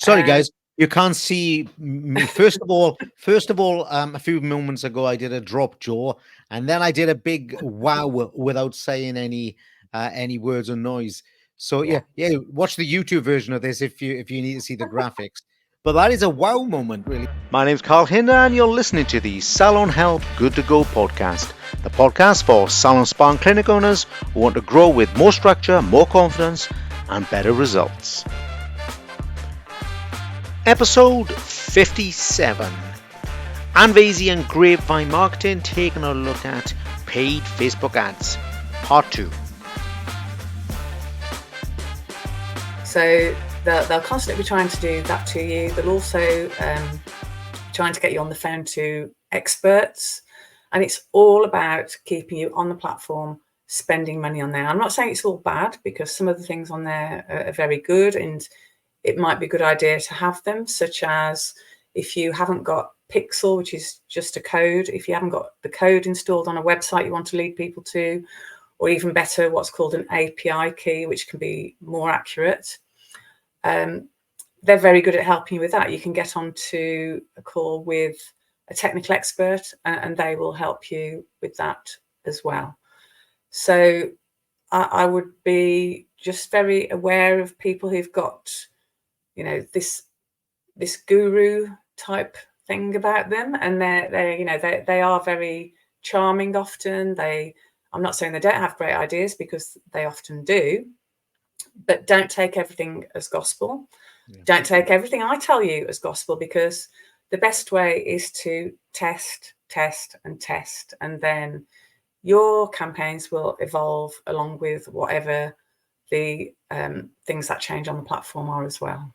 Sorry, guys, you can't see me. First of all, a few moments ago, I did a drop jaw, and then I did a big wow without saying any words or noise. So yeah, watch the YouTube version of this if you need to see the graphics. But that is a wow moment, really. My name's Carl Hinder, and you're listening to the Salon Help Good to Go podcast, the podcast for salon spa and clinic owners who want to grow with more structure, more confidence, and better results. Episode 57. Ann Vasey and Grapevine Marketing taking a look at paid Facebook ads, part 2. So they'll constantly be trying to do that to you. They'll also trying to get you on the phone to experts. And it's all about keeping you on the platform, spending money on there. I'm not saying it's all bad, because some of the things on there are very good, and it might be a good idea to have them, such as if you haven't got Pixel, which is just a code, if you haven't got the code installed on a website you want to lead people to, or even better, what's called an API key, which can be more accurate. They're very good at helping you with that. You can get onto a call with a technical expert and they will help you with that as well. So I would be just very aware of people who've got, this guru type thing about them, and they are very charming often. I'm not saying they don't have great ideas, because they often do, but don't take everything as gospel. Yeah. Don't take everything I tell you as gospel, because the best way is to test, and then your campaigns will evolve along with whatever the things that change on the platform are as well.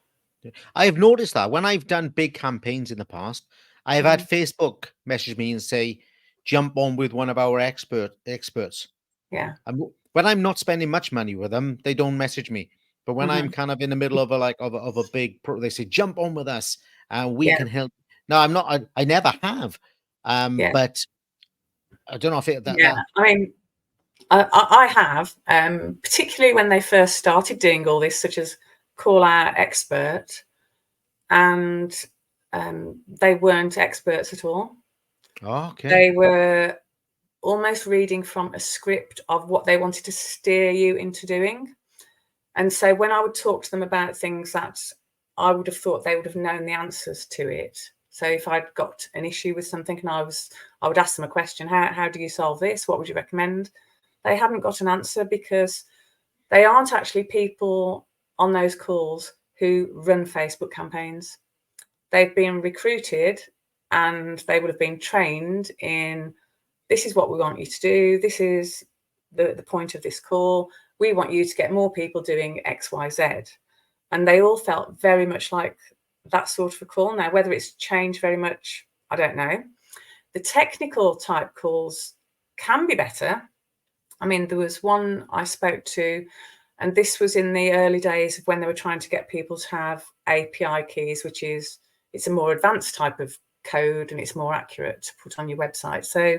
I've noticed that when I've done big campaigns in the past, I've had Facebook message me and say, jump on with one of our experts. Yeah. And when I'm not spending much money with them, they don't message me. But when I'm kind of in the middle of a big, they say, jump on with us and we can help. No, I'm not. I never have. But I don't know if it. I mean, I have, particularly when they first started doing all this, such as call our expert, and they weren't experts at all. Oh, okay. They were almost reading from a script of what they wanted to steer you into doing. And so when I would talk to them about things that I would have thought they would have known the answers to it. So if I'd got an issue with something and I would ask them a question, how do you solve this? What would you recommend? They hadn't got an answer, because they aren't actually people on those calls who run Facebook campaigns. They've been recruited and they would have been trained in, this is what we want you to do. This is the point of this call. We want you to get more people doing X, Y, Z. And they all felt very much like that sort of a call. Now, whether it's changed very much, I don't know. The technical type calls can be better. I mean, there was one I spoke to, and this was in the early days of when they were trying to get people to have API keys, which is, it's a more advanced type of code and it's more accurate to put on your website. So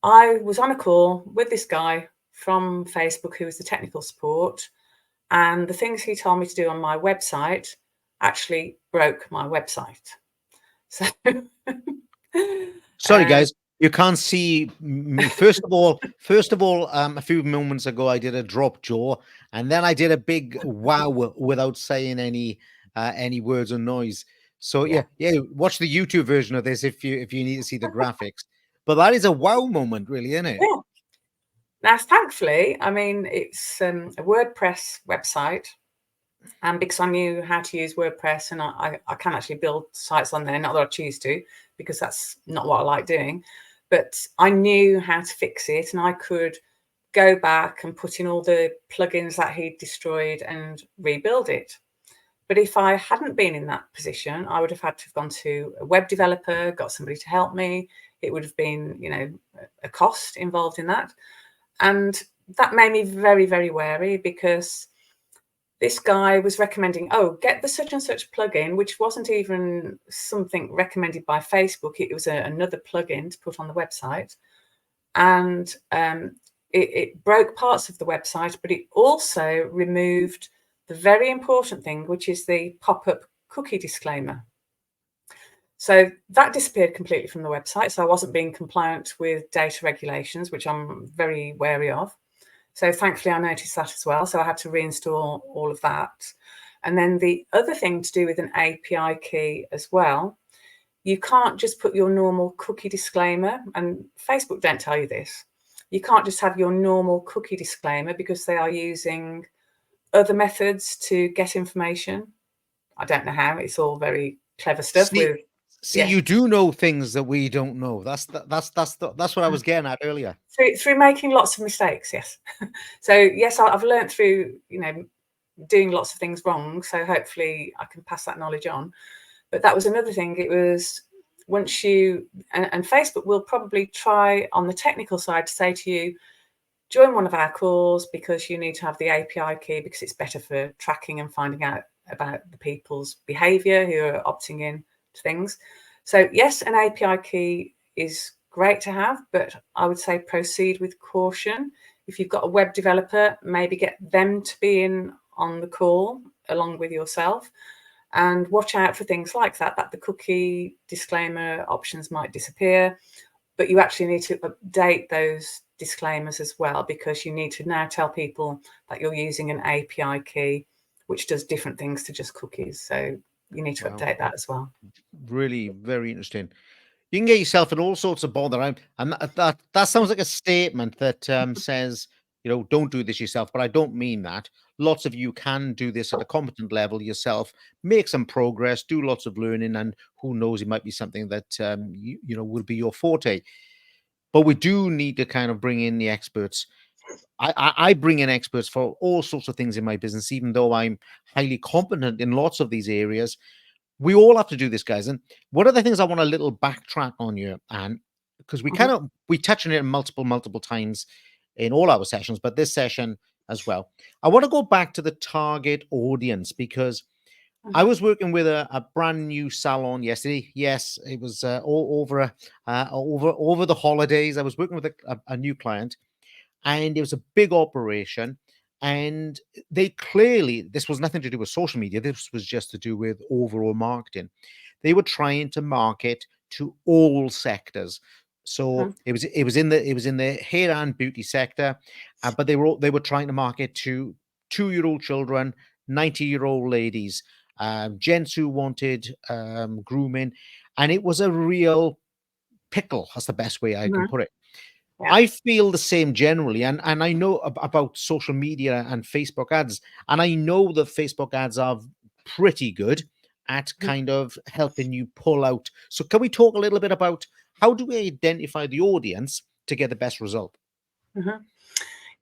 I was on a call with this guy from Facebook who was the technical support, and the things he told me to do on my website actually broke my website. So sorry, guys. You can't see me. First of all, a few moments ago, I did a drop jaw, and then I did a big wow without saying any words or noise. So yeah, watch the YouTube version of this if you need to see the graphics. But that is a wow moment, really, isn't it? Yeah. Now, thankfully, I mean, it's a WordPress website, and because I knew how to use WordPress, and I can actually build sites on there, not that I choose to, because that's not what I like doing. But I knew how to fix it, and I could go back and put in all the plugins that he'd destroyed and rebuild it. But if I hadn't been in that position, I would have had to have gone to a web developer, got somebody to help me. It would have been, a cost involved in that. And that made me very, very wary, because this guy was recommending, get the such and such plugin, which wasn't even something recommended by Facebook. It was another plugin to put on the website. And it broke parts of the website, but it also removed the very important thing, which is the pop-up cookie disclaimer. So that disappeared completely from the website. So I wasn't being compliant with data regulations, which I'm very wary of. So thankfully I noticed that as well. So I had to reinstall all of that. And then the other thing to do with an API key as well, you can't just put your normal cookie disclaimer, and Facebook don't tell you this. You can't just have your normal cookie disclaimer because they are using other methods to get information. I don't know how. It's all very clever stuff. See, you do know things that we don't know. That's what I was getting at earlier. Through making lots of mistakes, yes. So yes, I've learned through doing lots of things wrong. So hopefully I can pass that knowledge on. But that was another thing. It was once you and Facebook will probably try on the technical side to say to you, join one of our calls because you need to have the API key because it's better for tracking and finding out about the people's behavior who are opting in to things. So yes, an API key is great to have, but I would say proceed with caution. If you've got a web developer, maybe get them to be in on the call along with yourself, and watch out for things like that the cookie disclaimer options might disappear, but you actually need to update those disclaimers as well, because you need to now tell people that you're using an API key, which does different things to just cookies. So you need to update that as well. Really very interesting. You can get yourself in all sorts of bother. And that sounds like a statement that says, don't do this yourself, but I don't mean that. Lots of you can do this at a competent level yourself, make some progress, do lots of learning, and who knows, it might be something that will be your forte. But we do need to kind of bring in the experts. I bring in experts for all sorts of things in my business, even though I'm highly competent in lots of these areas. We all have to do this, guys. And one of the things I want a little backtrack on you, Anne, because we touch on it multiple times in all our sessions, but this session as well. I want to go back to the target audience, because I was working with a brand new salon yesterday. Yes, it was all over the holidays. I was working with a new client, and it was a big operation. And they clearly, this was nothing to do with social media. This was just to do with overall marketing. They were trying to market to all sectors. So it was in the hair and beauty sector, but they were trying to market to 2-year-old children, 90-year-old ladies, gents who wanted grooming, and it was a real pickle. That's the best way I can put it. Yeah. I feel the same generally, and I know about social media and Facebook ads, and I know that Facebook ads are pretty good at kind of helping you pull out. So can we talk a little bit about how do we identify the audience to get the best result?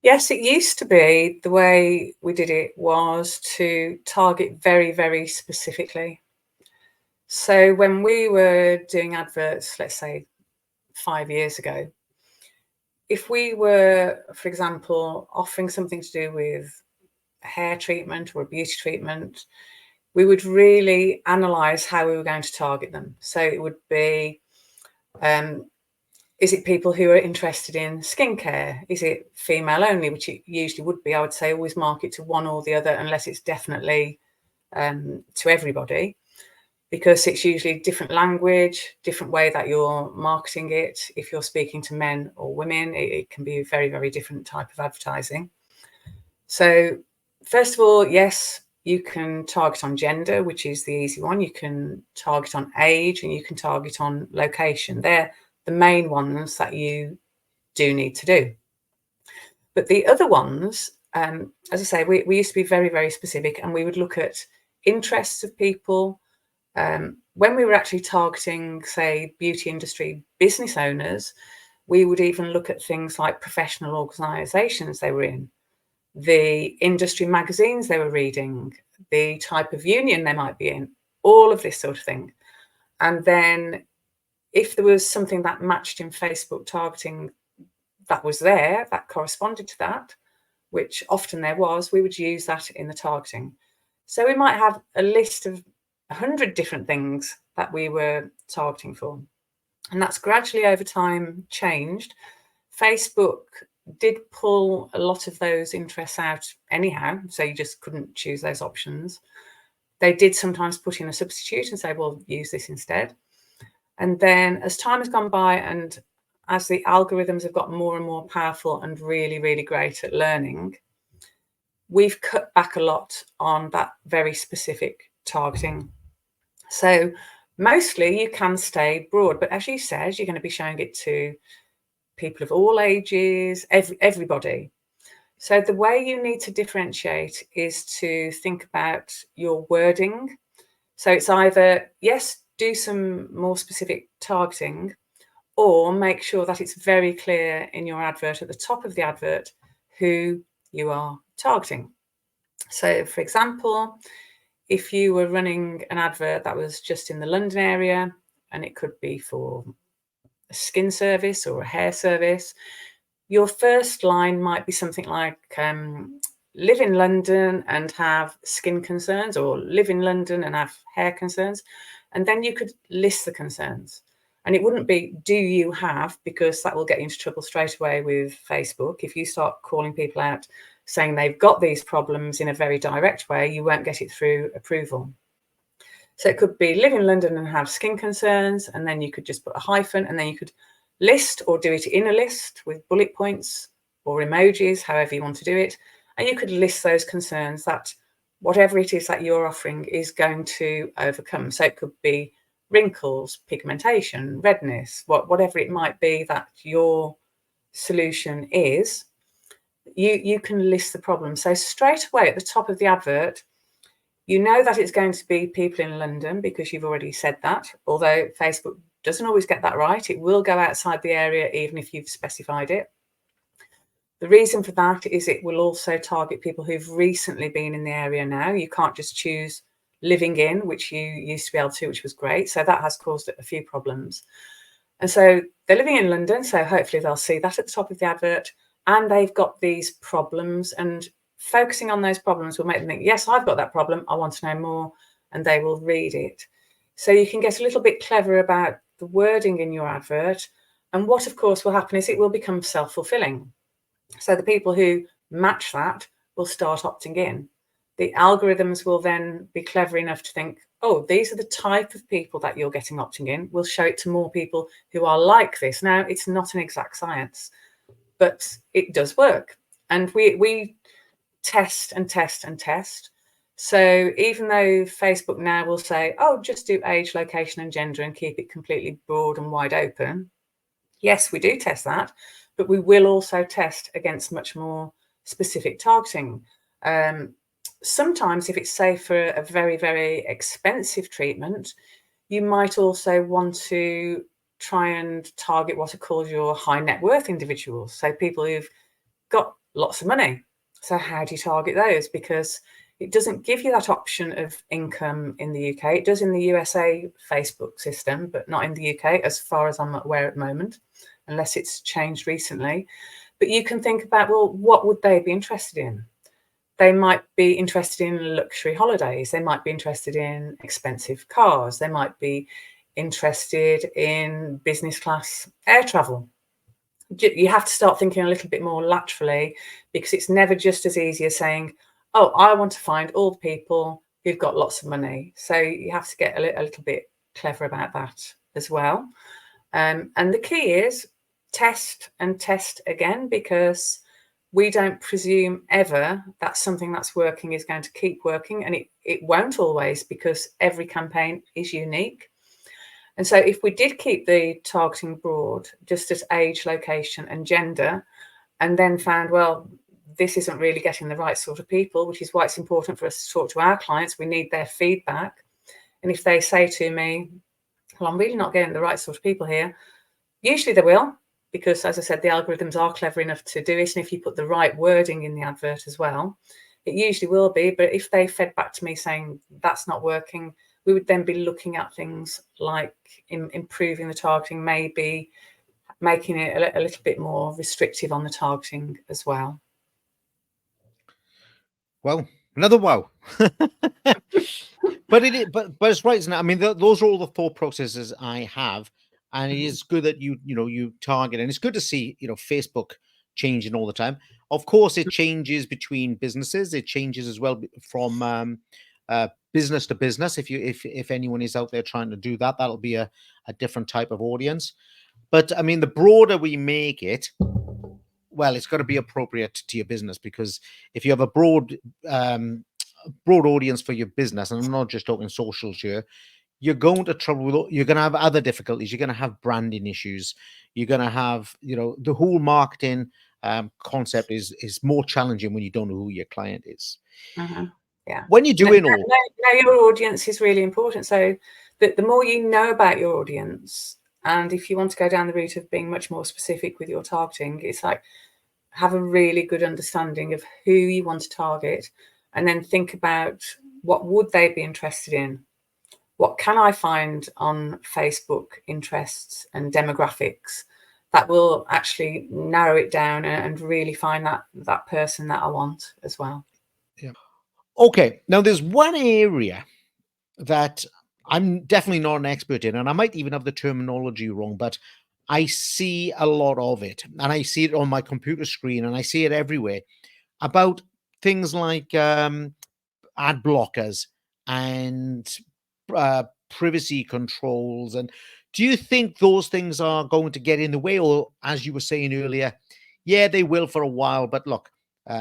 Yes, it used to be the way we did it was to target very, very specifically. So when we were doing adverts, let's say 5 years ago, if we were, for example, offering something to do with a hair treatment or a beauty treatment, we would really analyze how we were going to target them. So it would be, is it people who are interested in skincare? Is it female only, which it usually would be? I would say always market to one or the other, unless it's definitely to everybody, because it's usually different language, different way that you're marketing it. If you're speaking to men or women, it can be a very, very different type of advertising. So first of all, yes, you can target on gender, which is the easy one. You can target on age, and you can target on location. They're the main ones that you do need to do. But the other ones, as I say, we used to be very, very specific, and we would look at interests of people. When we were actually targeting, say, beauty industry business owners, we would even look at things like professional organizations they were in, the industry magazines they were reading, the type of union they might be in, all of this sort of thing. And then if there was something that matched in Facebook targeting that was there, that corresponded to that, which often there was, we would use that in the targeting. So we might have a list of 100 different things that we were targeting for. And that's gradually over time changed. Facebook did pull a lot of those interests out anyhow, so you just couldn't choose those options. They did sometimes put in a substitute and say, well, use this instead. And then as time has gone by and as the algorithms have got more and more powerful and really, really great at learning, we've cut back a lot on that very specific targeting. So mostly you can stay broad, but as you said, you're going to be showing it to people of all ages, everybody. So the way you need to differentiate is to think about your wording. So it's either, yes, do some more specific targeting, or make sure that it's very clear in your advert at the top of the advert who you are targeting. So for example, if you were running an advert that was just in the London area, and it could be for a skin service or a hair service, your first line might be something like live in London and have skin concerns, or live in London and have hair concerns. And then you could list the concerns. And it wouldn't be, do you have, because that will get you into trouble straight away with Facebook. If you start calling people out saying they've got these problems in a very direct way, you won't get it through approval. So it could be live in London and have skin concerns, and then you could just put a hyphen, and then you could list or do it in a list with bullet points or emojis, however you want to do it. And you could list those concerns that whatever it is that you're offering is going to overcome. So it could be wrinkles, pigmentation, redness, whatever it might be that your solution is, you can list the problem. So straight away at the top of the advert, you know that it's going to be people in London because you've already said that, although Facebook doesn't always get that right. It will go outside the area even if you've specified it. The reason for that is it will also target people who've recently been in the area now. You can't just choose living in, which you used to be able to, which was great. So that has caused a few problems. And so they're living in London, so hopefully they'll see that at the top of the advert, and they've got these problems, and focusing on those problems will make them think, yes, I've got that problem, I want to know more, and they will read it. So you can get a little bit clever about the wording in your advert. And what, of course, will happen is it will become self-fulfilling. So the people who match that will start opting in. The algorithms will then be clever enough to think, oh, these are the type of people that you're getting opting in. We'll show it to more people who are like this. Now, it's not an exact science, but it does work. And we test and test and test. So even though Facebook now will say, oh, just do age, location and gender and keep it completely broad and wide open. Yes, we do test that, but we will also test against much more specific targeting. Sometimes if it's, say, for a very, very expensive treatment, you might also want to try and target what are called your high net worth individuals. So people who've got lots of money. So how do you target those? Because it doesn't give you that option of income in the UK. It does in the USA Facebook system, but not in the UK, as far as I'm aware at the moment, unless it's changed recently. But you can think about, well, what would they be interested in? They might be interested in luxury holidays. They might be interested in expensive cars. They might be interested in business class air travel. You have to start thinking a little bit more laterally, because it's never just as easy as saying, oh, I want to find all the people who've got lots of money. So you have to get a little bit clever about that as well. And the key is test and test again, because we don't presume ever that something that's working is going to keep working, and it won't always, because every campaign is unique. And so if we did keep the targeting broad, just as age, location and gender, and then found, well, this isn't really getting the right sort of people, which is why it's important for us to talk to our clients. We need their feedback. And if they say to me, well, I'm really not getting the right sort of people here, usually they will, because, as I said, the algorithms are clever enough to do it. And if you put the right wording in the advert as well, it usually will be. But if they fed back to me saying that's not working, we would then be looking at things like improving the targeting, maybe making it a little bit more restrictive on the targeting as well. Well, another wow. But it's right, isn't it? I mean, those are all the thought processes I have, and it is good that you target, and it's good to see Facebook changing all the time. Of course, it changes between businesses. It changes as well from business to business. If anyone is out there trying to do that, that'll be a different type of audience. But I mean, the broader we make it, well, it's got to be appropriate to your business, because if you have a broad audience for your business, and I'm not just talking socials here, you're going to you're going to have other difficulties. You're going to have branding issues. You're going to have, the whole marketing concept is more challenging when you don't know who your client is. Yeah. When you're doing all, know your audience is really important. So the more you know about your audience, and if you want to go down the route of being much more specific with your targeting, it's like have a really good understanding of who you want to target, and then think about what would they be interested in. What can I find on Facebook interests and demographics that will actually narrow it down and really find that person that I want as well. Yeah. Okay. Now there's one area that I'm definitely not an expert in, and I might even have the terminology wrong, but I see a lot of it, and I see it on my computer screen, and I see it everywhere, about things like ad blockers and privacy controls. And do you think those things are going to get in the way, or, as you were saying earlier, yeah, they will for a while, but look,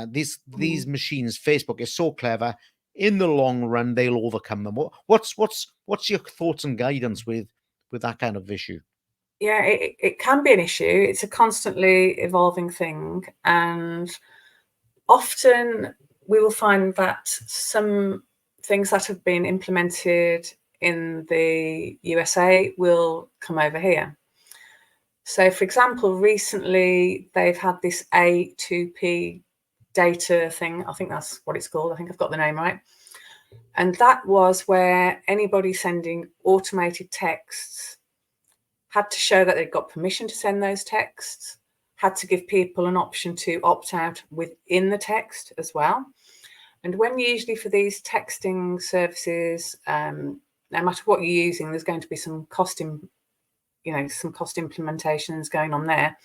these machines, Facebook is so clever. In the long run, they'll overcome them. What's your thoughts and guidance with that kind of issue? Yeah, it can be an issue. It's a constantly evolving thing, and often we will find that some things that have been implemented in the USA will come over here. So, for example, recently they've had this A2P data thing. I think that's what it's called. I think I've got the name right. And that was where anybody sending automated texts had to show that they'd got permission to send those texts, had to give people an option to opt out within the text as well. And when usually for these texting services, no matter what you're using, there's going to be some cost implementations going on there.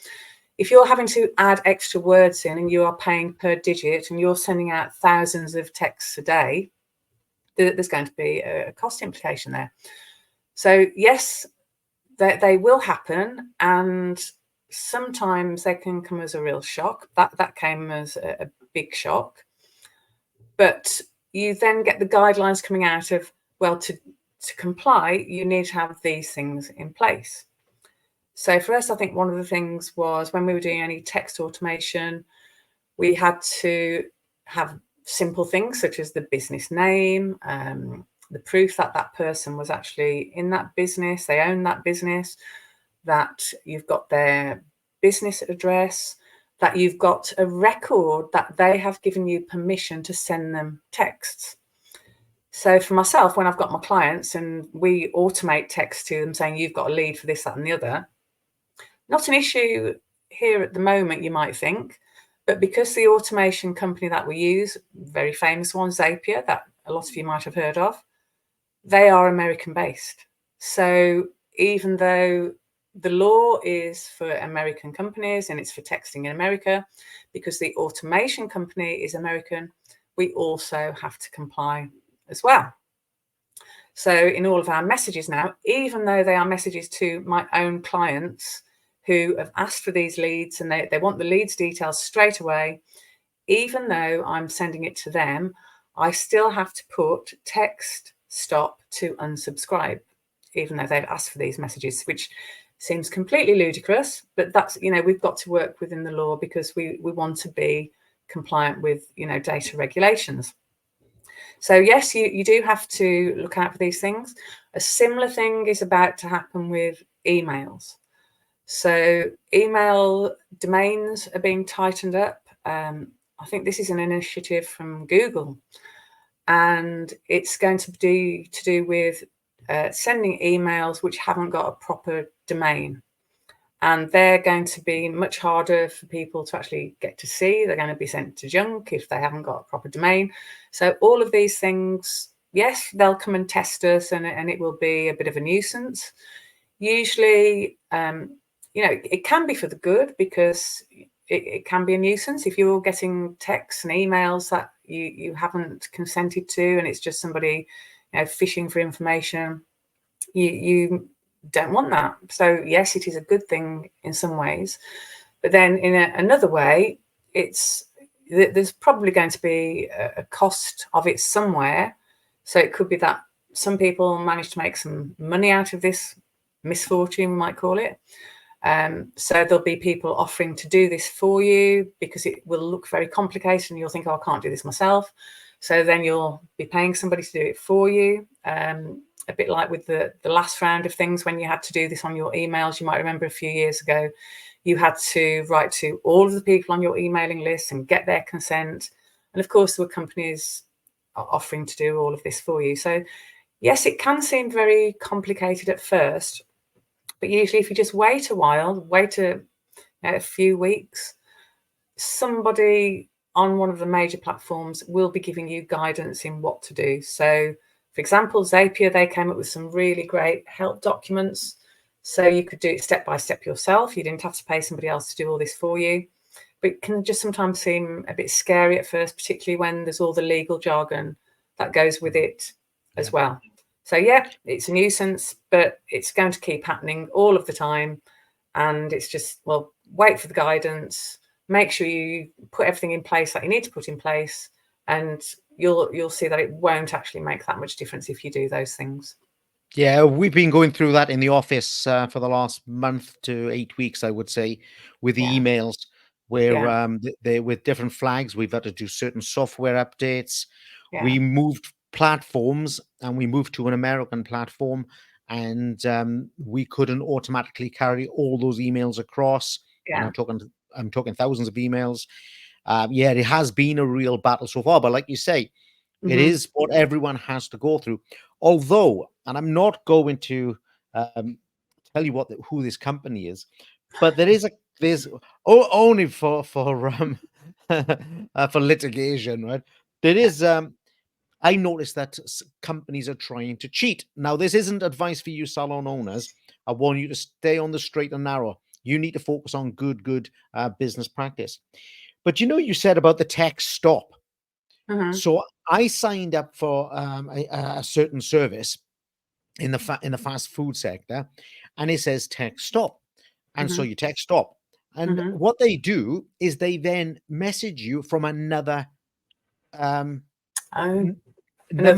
If you're having to add extra words in and you are paying per digit and you're sending out thousands of texts a day, there's going to be a cost implication there. So yes, they will happen, and sometimes they can come as a real shock. That came as a big shock. But you then get the guidelines coming out of, well, to comply, you need to have these things in place. So for us, I think one of the things was when we were doing any text automation, we had to have simple things such as the business name, the proof that that person was actually in that business, they own that business, that you've got their business address, that you've got a record that they have given you permission to send them texts. So for myself, when I've got my clients and we automate text to them saying you've got a lead for this, that, and the other, not an issue here at the moment, you might think, but because the automation company that we use, very famous one, Zapier, that a lot of you might have heard of, they are American based. So even though the law is for American companies and it's for texting in America, because the automation company is American, we also have to comply as well. So in all of our messages now, even though they are messages to my own clients who have asked for these leads and they want the leads details straight away, even though I'm sending it to them, I still have to put text stop to unsubscribe, even though they've asked for these messages, which seems completely ludicrous, but that's, we've got to work within the law because we want to be compliant with, data regulations. So yes, you do have to look out for these things. A similar thing is about to happen with emails. So email domains are being tightened up. I think this is an initiative from Google, and it's going to be to do with sending emails which haven't got a proper domain. And they're going to be much harder for people to actually get to see. They're going to be sent to junk if they haven't got a proper domain. So all of these things, yes, they'll come and test us and it will be a bit of a nuisance. Usually, it can be for the good because it can be a nuisance if you're getting texts and emails that you haven't consented to, and it's just somebody, fishing for information. You don't want that. So yes, it is a good thing in some ways, but then in another way, there's probably going to be a cost of it somewhere. So it could be that some people manage to make some money out of this misfortune, we might call it. So there'll be people offering to do this for you because it will look very complicated and you'll think, oh, I can't do this myself. So then you'll be paying somebody to do it for you. A bit like with the last round of things, when you had to do this on your emails, you might remember a few years ago, you had to write to all of the people on your emailing list and get their consent. And of course, there were companies offering to do all of this for you. So yes, it can seem very complicated at first, but usually if you just wait a while, wait a few weeks, somebody on one of the major platforms will be giving you guidance in what to do. So for example, Zapier, they came up with some really great help documents. So you could do it step by step yourself. You didn't have to pay somebody else to do all this for you. But it can just sometimes seem a bit scary at first, particularly when there's all the legal jargon that goes with it as well. So yeah, it's a nuisance, but it's going to keep happening all of the time. And it's just, well, wait for the guidance, make sure you put everything in place that you need to put in place, and you'll see that it won't actually make that much difference if you do those things. Yeah, we've been going through that in the office for the last month to 8 weeks, I would say, with the emails where they with different flags. We've had to do certain software updates. We moved platforms and we moved to an American platform, and we couldn't automatically carry all those emails across. And I'm talking thousands of emails. Yeah, it has been a real battle so far, but like you say, it is what everyone has to go through. Although, and I'm not going to tell you who this company is, but there's only for for litigation, right? There is. I noticed that companies are trying to cheat. Now, this isn't advice for you salon owners. I want you to stay on the straight and narrow. You need to focus on good business practice. But you said about the text stop. So I signed up for a certain service in the fast food sector, and it says text stop, and so you text stop, and what they do is they then message you from another another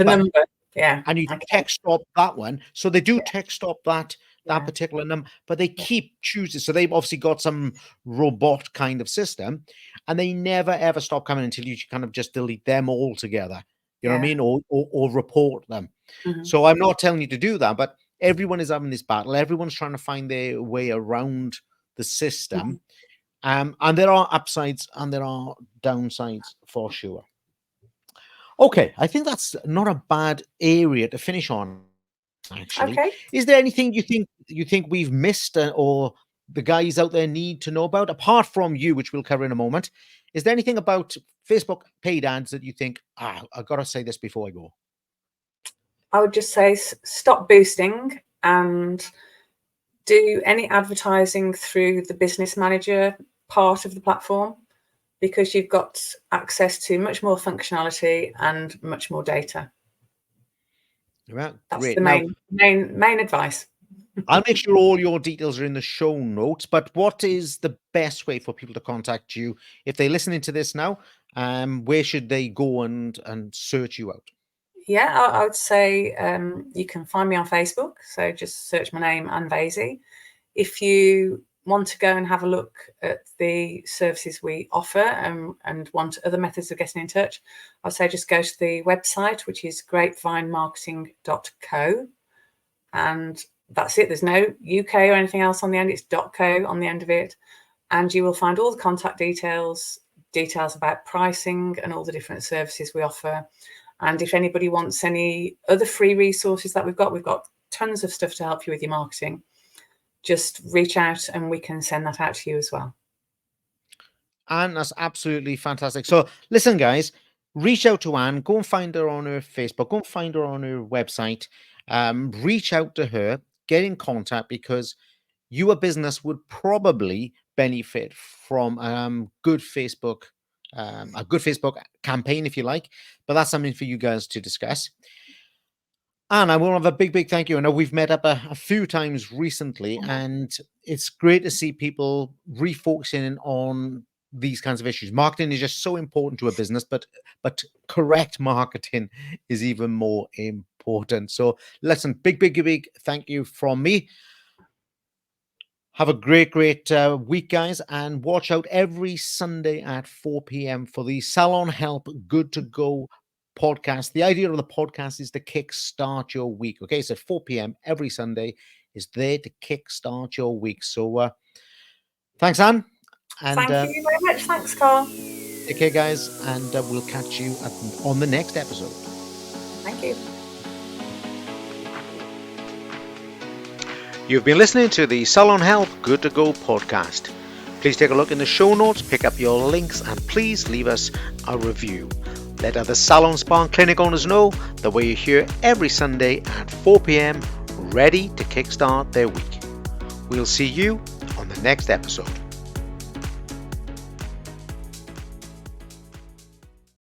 number, and you text stop that one. So they do text stop that particular number, but they keep choosing. So they've obviously got some robot kind of system, and they never ever stop coming until you kind of just delete them altogether. You know what I mean? Or report them. So I'm not telling you to do that, but everyone is having this battle. Everyone's trying to find their way around the system. And there are upsides and there are downsides for sure. Okay, I think that's not a bad area to finish on, actually. Okay. Is there anything you think we've missed or the guys out there need to know about, apart from you, which we'll cover in a moment? Is there anything about Facebook paid ads that you think, I've got to say this before I go? I would just say stop boosting and do any advertising through the business manager part of the platform, because you've got access to much more functionality and much more data. Right, that's great. the main advice. I'll make sure all your details are in the show notes, but what is the best way for people to contact you if they're listening to this now? Where should they go and search you out? Yeah, I would say you can find me on Facebook. So just search my name, Ann Vasey. If you want to go and have a look at the services we offer and want other methods of getting in touch, I'd say just go to the website, which is grapevinemarketing.co. And that's it. There's no UK or anything else on the end. It's .co on the end of it. And you will find all the contact details about pricing and all the different services we offer. And if anybody wants any other free resources that we've got tons of stuff to help you with your marketing. Just reach out and we can send that out to you as well. Anne, that's absolutely fantastic. So listen, guys, reach out to Anne, go and find her on her Facebook, go and find her on her website, reach out to her, get in contact, because your business would probably benefit from a good Facebook campaign, if you like. But that's something for you guys to discuss. And I want to have a big thank you. I know we've met up a few times recently, and it's great to see people refocusing on these kinds of issues. Marketing is just so important to a business, but correct marketing is even more important. So listen, big thank you from me. Have a great week, guys, and watch out every Sunday at 4 p.m. for the Salon Help Good to Go podcast. The idea of the podcast is to kickstart your week. Okay, so 4 p.m. every Sunday is there to kickstart your week. So thanks, Anne. And thank you very much. Thanks, Carl. Take care, guys, and we'll catch you on the next episode. Thank you. You've been listening to the Salon Help Good to Go podcast. Please take a look in the show notes, pick up your links, and please leave us a review. Let other salon, spa, and clinic owners know that we're here every Sunday at 4 p.m. ready to kickstart their week. We'll see you on the next episode.